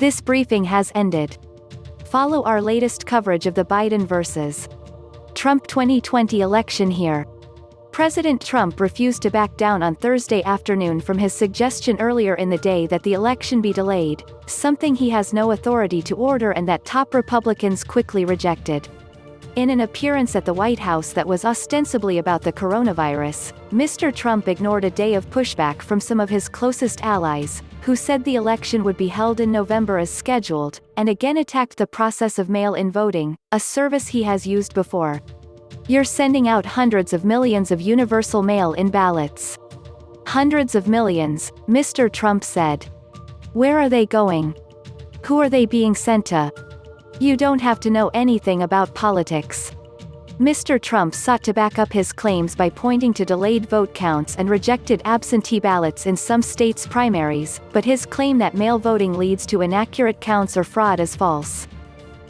This briefing has ended. Follow our latest coverage of the Biden versus Trump 2020 election here. President Trump refused to back down on Thursday afternoon from his suggestion earlier in the day that the election be delayed, something he has no authority to order and that top Republicans quickly rejected. In an appearance at the White House that was ostensibly about the coronavirus, Mr. Trump ignored a day of pushback from some of his closest allies, who said the election would be held in November as scheduled, and again attacked the process of mail-in voting, a service he has used before. "You're sending out hundreds of millions of universal mail-in ballots. Hundreds of millions," Mr. Trump said. "Where are they going? Who are they being sent to? You don't have to know anything about politics." Mr. Trump sought to back up his claims by pointing to delayed vote counts and rejected absentee ballots in some states' primaries, but his claim that mail voting leads to inaccurate counts or fraud is false.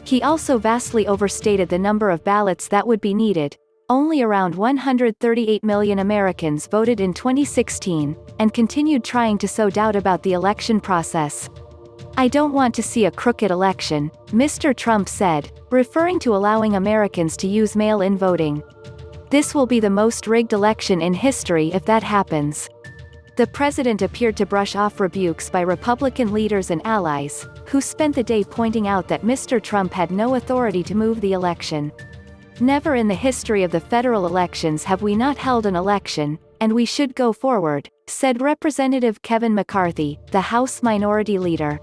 He also vastly overstated the number of ballots that would be needed. Only around 138 million Americans voted in 2016, and continued trying to sow doubt about the election process. "I don't want to see a crooked election," Mr. Trump said, referring to allowing Americans to use mail-in voting. "This will be the most rigged election in history if that happens." The president appeared to brush off rebukes by Republican leaders and allies, who spent the day pointing out that Mr. Trump had no authority to move the election. "Never in the history of the federal elections have we not held an election, and we should go forward," said Representative Kevin McCarthy, the House Minority Leader.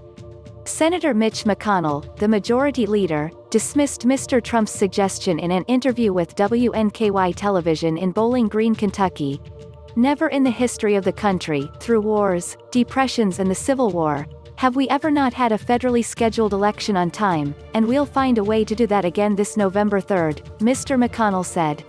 Senator Mitch McConnell, the Majority Leader, dismissed Mr. Trump's suggestion in an interview with WNKY television in Bowling Green, Kentucky. "Never in the history of the country, through wars, depressions and the Civil War, have we ever not had a federally scheduled election on time, and we'll find a way to do that again this November 3rd, Mr. McConnell said.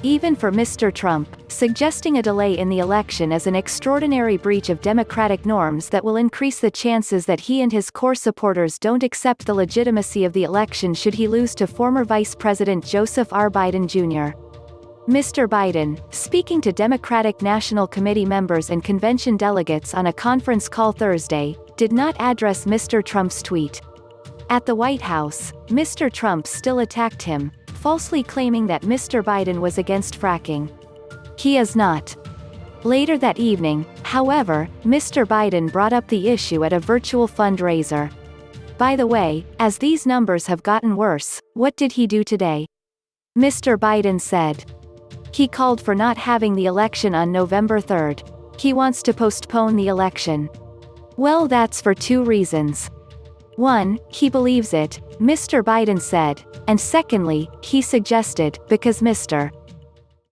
Even for Mr. Trump, suggesting a delay in the election is an extraordinary breach of democratic norms that will increase the chances that he and his core supporters don't accept the legitimacy of the election should he lose to former Vice President Joseph R. Biden Jr. Mr. Biden, speaking to Democratic National Committee members and convention delegates on a conference call Thursday, did not address Mr. Trump's tweet. At the White House, Mr. Trump still attacked him, falsely claiming that Mr. Biden was against fracking. He is not. Later that evening, however, Mr. Biden brought up the issue at a virtual fundraiser. "By the way, as these numbers have gotten worse, what did he do today?" Mr. Biden said. "He called for not having the election on November 3rd. He wants to postpone the election." "Well, that's for two reasons. One, he believes it," Mr. Biden said, "and secondly, he suggested, because Mr.